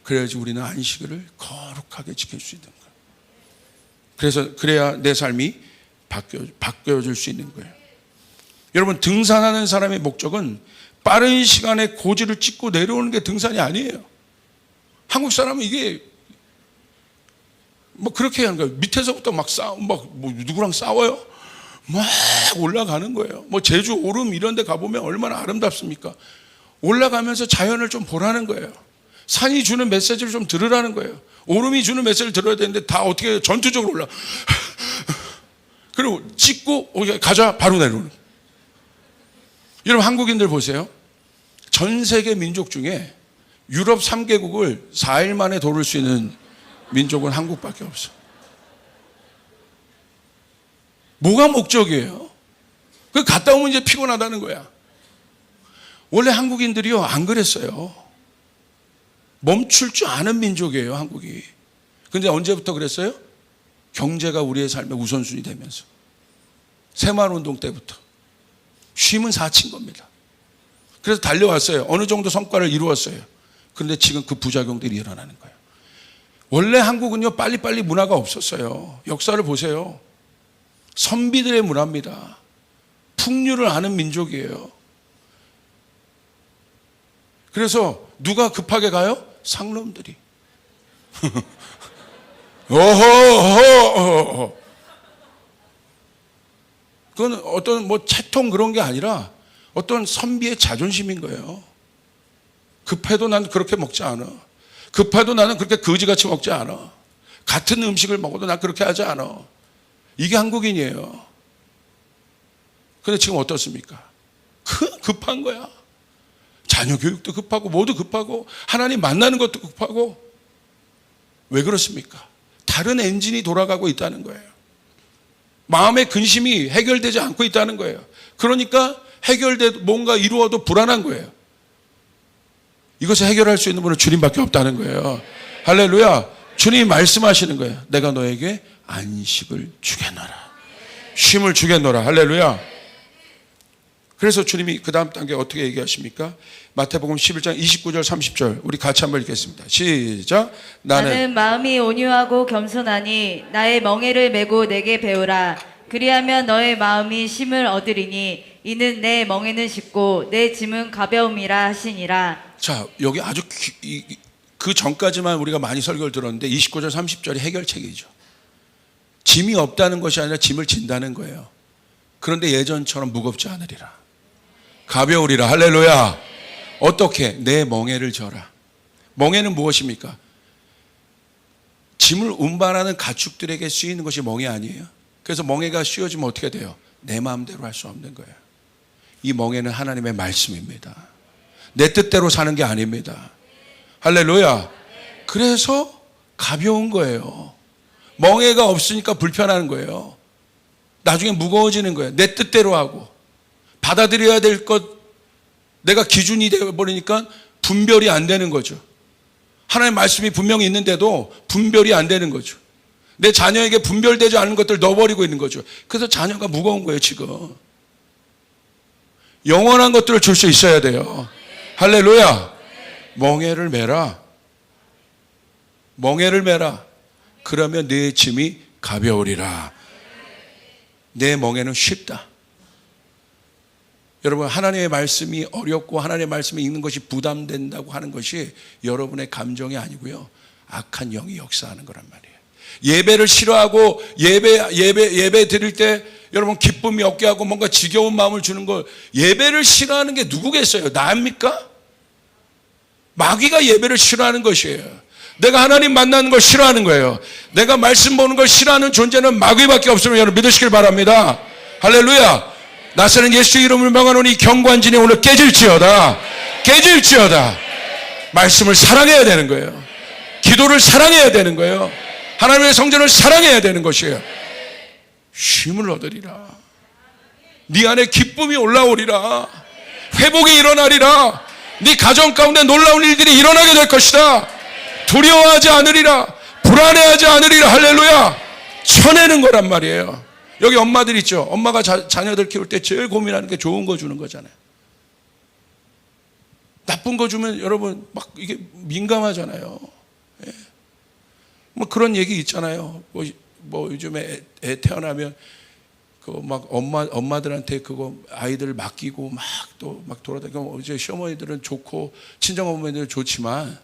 그래야지 우리는 안식일을 거룩하게 지킬 수 있는 거예요. 그래야 내 삶이 바뀌어질 수 있는 거예요. 여러분, 등산하는 사람의 목적은 빠른 시간에 고지를 찍고 내려오는 게 등산이 아니에요. 한국 사람은 이게 뭐 그렇게 하는 거예요. 밑에서부터 막 뭐 누구랑 싸워요? 막 올라가는 거예요. 뭐 제주 오름 이런 데 가보면 얼마나 아름답습니까? 올라가면서 자연을 좀 보라는 거예요. 산이 주는 메시지를 좀 들으라는 거예요. 오름이 주는 메시지를 들어야 되는데 다 어떻게 해요? 전투적으로 올라. 그리고 찍고 가자 바로 내려오는. 여러분, 한국인들 보세요. 전 세계 민족 중에 유럽 3개국을 4일 만에 도를 수 있는 민족은 한국밖에 없어. 뭐가 목적이에요? 그 갔다 오면 이제 피곤하다는 거야. 원래 한국인들이요 안 그랬어요. 멈출 줄 아는 민족이에요, 한국이. 근데 언제부터 그랬어요? 경제가 우리의 삶의 우선순위 되면서. 새마을운동 때부터. 쉼은 사치인 겁니다. 그래서 달려왔어요. 어느 정도 성과를 이루었어요. 그런데 지금 그 부작용들이 일어나는 거예요. 원래 한국은요 빨리빨리 문화가 없었어요. 역사를 보세요. 선비들의 문화입니다. 풍류를 아는 민족이에요. 그래서 누가 급하게 가요? 상놈들이. 어허. 그건 어떤 뭐 채통 그런 게 아니라 어떤 선비의 자존심인 거예요. 급해도 나는 그렇게 먹지 않아. 급해도 나는 그렇게 거지같이 먹지 않아. 같은 음식을 먹어도 난 그렇게 하지 않아. 이게 한국인이에요. 근데 지금 어떻습니까? 급한 거야. 자녀 교육도 급하고 모두 급하고 하나님 만나는 것도 급하고. 왜 그렇습니까? 다른 엔진이 돌아가고 있다는 거예요. 마음의 근심이 해결되지 않고 있다는 거예요. 그러니까 뭔가 이루어도 불안한 거예요. 이것을 해결할 수 있는 분은 주님밖에 없다는 거예요. 할렐루야. 주님이 말씀하시는 거예요. 내가 너에게 안식을 주겠노라. 쉼을 주겠노라. 할렐루야. 그래서 주님이 그 다음 단계 어떻게 얘기하십니까? 마태복음 11장 29절 30절 우리 같이 한번 읽겠습니다. 시작. 나는 마음이 온유하고 겸손하니 나의 멍에를 메고 내게 배우라. 그리하면 너의 마음이 쉼을 얻으리니 이는 내 멍에는 쉽고 내 짐은 가벼움이라 하시니라. 자, 여기 아주 그 전까지만 우리가 많이 설교를 들었는데 29절 30절이 해결책이죠. 짐이 없다는 것이 아니라 짐을 진다는 거예요. 그런데 예전처럼 무겁지 않으리라. 가벼우리라. 할렐루야. 어떻게? 내 멍에를 져라. 멍에는 무엇입니까? 짐을 운반하는 가축들에게 씌이는 것이 멍에 아니에요. 그래서 멍에가 씌워지면 어떻게 돼요? 내 마음대로 할 수 없는 거예요. 이 멍에는 하나님의 말씀입니다. 내 뜻대로 사는 게 아닙니다. 할렐루야. 그래서 가벼운 거예요. 멍에가 없으니까 불편한 거예요. 나중에 무거워지는 거예요. 내 뜻대로 하고 받아들여야 될 것 내가 기준이 되어버리니까 분별이 안 되는 거죠. 하나님의 말씀이 분명히 있는데도 분별이 안 되는 거죠. 내 자녀에게 분별되지 않은 것들을 넣어버리고 있는 거죠. 그래서 자녀가 무거운 거예요. 지금 영원한 것들을 줄 수 있어야 돼요. 할렐루야. 멍에를 메라. 멍에를 메라. 그러면 내 짐이 가벼우리라. 내 멍에는 쉽다. 여러분, 하나님의 말씀이 어렵고 하나님의 말씀이 읽는 것이 부담된다고 하는 것이 여러분의 감정이 아니고요, 악한 영이 역사하는 거란 말이에요. 예배를 싫어하고 예배 드릴 때 여러분 기쁨이 없게 하고 뭔가 지겨운 마음을 주는 걸, 예배를 싫어하는 게 누구겠어요? 나입니까? 마귀가 예배를 싫어하는 것이에요. 내가 하나님 만나는 걸 싫어하는 거예요. 내가 말씀 보는 걸 싫어하는 존재는 마귀밖에 없음을 여러분 믿으시길 바랍니다. 할렐루야. 나서는 예수 이름을 명하노니 경관진이 오늘 깨질지어다. 말씀을 사랑해야 되는 거예요. 기도를 사랑해야 되는 거예요. 하나님의 성전을 사랑해야 되는 것이에요. 쉼을 얻으리라. 네 안에 기쁨이 올라오리라. 회복이 일어나리라. 네 가정 가운데 놀라운 일들이 일어나게 될 것이다. 두려워하지 않으리라. 불안해하지 않으리라. 할렐루야. 쳐내는 거란 말이에요. 여기 엄마들 있죠. 엄마가 자녀들 키울 때 제일 고민하는 게 좋은 거 주는 거잖아요. 나쁜 거 주면 여러분 막 이게 민감하잖아요. 예. 뭐 그런 얘기 있잖아요. 뭐 요즘에 애 태어나면 그 막 엄마들한테 그거 아이들 맡기고 막 또 막 돌아다니고, 이제 시어머니들은 좋고 친정 어머니들은 좋지만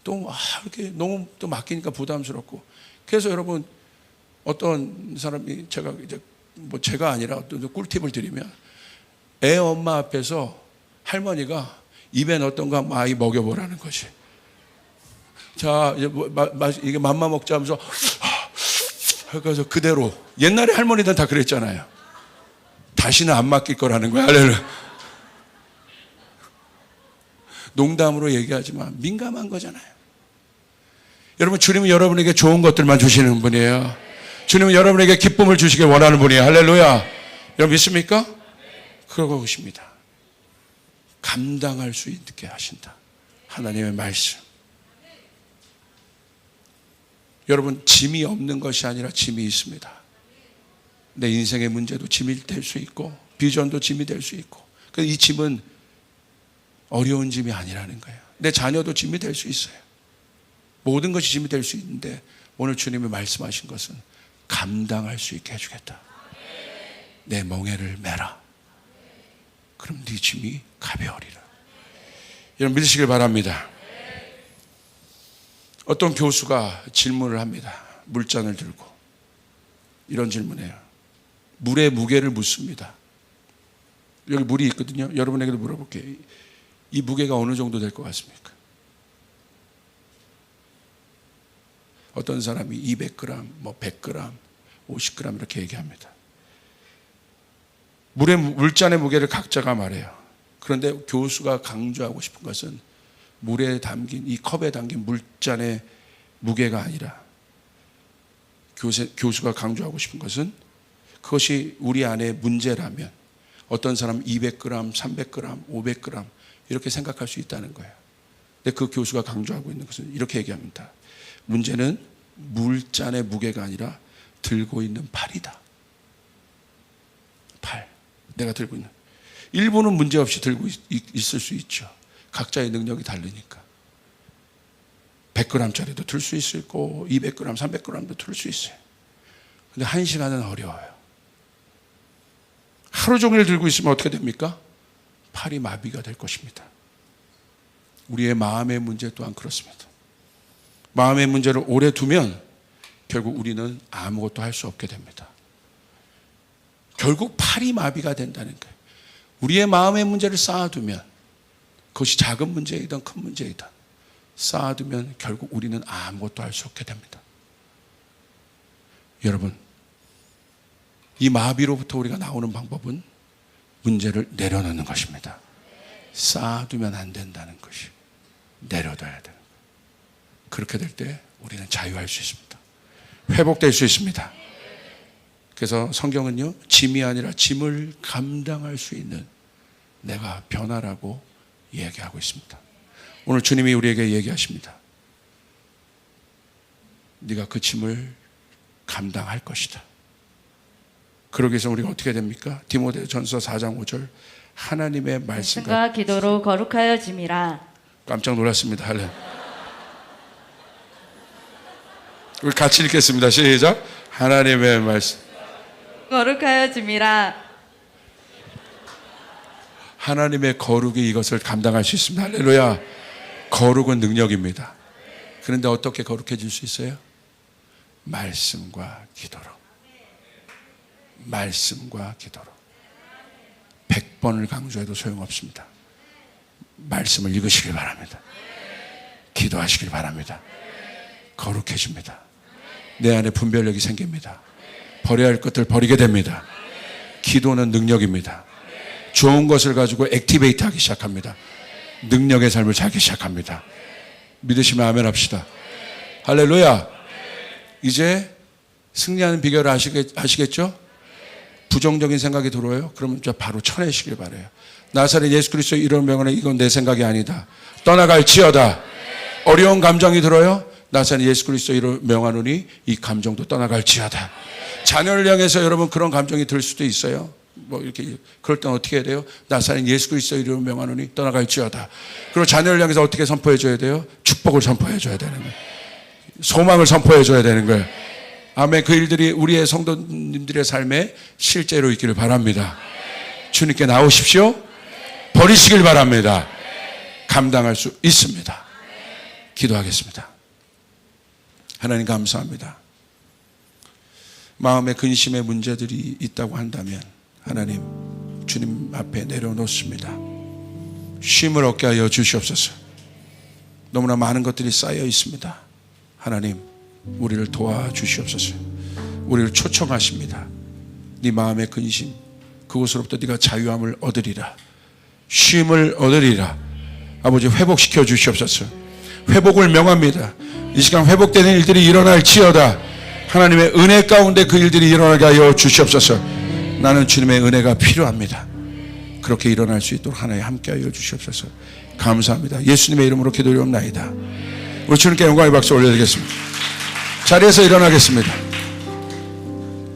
또 이렇게 너무 또 맡기니까 부담스럽고. 그래서 여러분, 어떤 사람이 제가 이제 뭐 제가 아니라 어떤 꿀팁을 드리면, 애 엄마 앞에서 할머니가 입에 넣었던 거 한번 아이 먹여보라는 거지. 자, 이제 이게 맘마 먹자 하면서 그래서 그대로. 옛날에 할머니들 다 그랬잖아요. 다시는 안 맡길 거라는 거야. 할렐루야. 농담으로 얘기하지만 민감한 거잖아요. 여러분, 주님은 여러분에게 좋은 것들만 주시는 분이에요. 주님은 여러분에게 기쁨을 주시길 원하는 분이에요. 할렐루야. 여러분 믿습니까? 그러고 계십니다. 감당할 수 있게 하신다. 하나님의 말씀. 여러분, 짐이 없는 것이 아니라 짐이 있습니다. 내 인생의 문제도 짐이 될 수 있고, 비전도 짐이 될 수 있고, 이 짐은 어려운 짐이 아니라는 거예요. 내 자녀도 짐이 될 수 있어요. 모든 것이 짐이 될 수 있는데, 오늘 주님이 말씀하신 것은 감당할 수 있게 해주겠다. 내 멍에를 메라. 그럼 네 짐이 가벼우리라. 여러분 믿으시길 바랍니다. 어떤 교수가 질문을 합니다. 물잔을 들고 이런 질문해요. 물의 무게를 묻습니다. 여기 물이 있거든요. 여러분에게도 물어볼게요. 이 무게가 어느 정도 될 것 같습니까? 어떤 사람이 200g, 뭐 100g, 50g 이렇게 얘기합니다. 물잔의 무게를 각자가 말해요. 그런데 교수가 강조하고 싶은 것은 물에 담긴, 이 컵에 담긴 물잔의 무게가 아니라, 교수가 강조하고 싶은 것은 그것이 우리 안에 문제라면 어떤 사람은 200g, 300g, 500g 이렇게 생각할 수 있다는 거예요. 근데 그 교수가 강조하고 있는 것은 이렇게 얘기합니다. 문제는 물잔의 무게가 아니라 들고 있는 팔이다. 팔. 내가 들고 있는. 일부는 문제없이 들고 있을 수 있죠. 각자의 능력이 다르니까. 100g짜리도 들 수 있고 200g, 300g도 들 수 있어요. 근데 1시간은 어려워요. 하루 종일 들고 있으면 어떻게 됩니까? 팔이 마비가 될 것입니다. 우리의 마음의 문제 또한 그렇습니다. 마음의 문제를 오래 두면 결국 우리는 아무것도 할 수 없게 됩니다. 결국 팔이 마비가 된다는 거예요. 우리의 마음의 문제를 쌓아두면, 그것이 작은 문제이든 큰 문제이든 쌓아두면 결국 우리는 아무것도 할 수 없게 됩니다. 여러분, 이 마비로부터 우리가 나오는 방법은 문제를 내려놓는 것입니다. 쌓아두면 안 된다는 것이, 내려둬야 되는 거예요. 그렇게 될 때 우리는 자유할 수 있습니다. 회복될 수 있습니다. 그래서 성경은요, 짐이 아니라 짐을 감당할 수 있는 내가 변화라고 얘기하고 있습니다. 오늘 주님이 우리에게 얘기하십니다. 네가 그 짐을 감당할 것이다. 그러기 위해서 우리가 어떻게 됩니까? 디모데전서 4장 5절 하나님의 말씀과 기도로 거룩하여짐이라. 깜짝 놀랐습니다. 우리 같이 읽겠습니다. 시작. 하나님의 말씀 거룩하여짐이라. 하나님의 거룩이 이것을 감당할 수 있습니다. 할렐루야. 거룩은 능력입니다. 그런데 어떻게 거룩해질 수 있어요? 말씀과 기도로. 말씀과 기도로. 100번을 강조해도 소용없습니다. 말씀을 읽으시길 바랍니다. 기도하시길 바랍니다. 거룩해집니다. 내 안에 분별력이 생깁니다. 버려야 할 것들 버리게 됩니다. 기도는 능력입니다. 좋은 것을 가지고 액티베이트 하기 시작합니다. 능력의 삶을 살기 시작합니다. 믿으시면 아멘 합시다. 할렐루야. 이제 승리하는 비결을 아시겠죠? 부정적인 생각이 들어요? 그러면 바로 쳐내시길 바라요. 나사렛 예수 그리스도의 이런 명언에 이건 내 생각이 아니다. 떠나갈지어다. 어려운 감정이 들어요? 나사렛 예수 그리스도의 이런 명하노니 이 감정도 떠나갈지어다. 자녀를 향해서 여러분 그런 감정이 들 수도 있어요. 뭐 이렇게 그럴 땐 어떻게 해야 돼요? 나사렛 예수 그리스도의 이름 명하노니 떠나갈지어다. 그리고 자녀를 향해서 어떻게 선포해 줘야 돼요? 축복을 선포해 줘야 되는 거예요. 소망을 선포해 줘야 되는 거예요. 아멘. 그 일들이 우리의 성도님들의 삶에 실제로 있기를 바랍니다. 주님께 나오십시오. 버리시길 바랍니다. 감당할 수 있습니다. 기도하겠습니다. 하나님 감사합니다. 마음의 근심의 문제들이 있다고 한다면 하나님 주님 앞에 내려놓습니다. 쉼을 얻게 하여 주시옵소서. 너무나 많은 것들이 쌓여 있습니다. 하나님 우리를 도와주시옵소서. 우리를 초청하십니다. 네 마음의 근심 그곳으로부터 네가 자유함을 얻으리라. 쉼을 얻으리라. 아버지 회복시켜 주시옵소서. 회복을 명합니다. 이 시간 회복되는 일들이 일어날지어다. 하나님의 은혜 가운데 그 일들이 일어나게 하여 주시옵소서. 나는 주님의 은혜가 필요합니다. 그렇게 일어날 수 있도록 하나님 함께 하여 주시옵소서. 감사합니다. 예수님의 이름으로 기도드리옵나이다. 우리 주님께 영광의 박수 올려드리겠습니다. 자리에서 일어나겠습니다.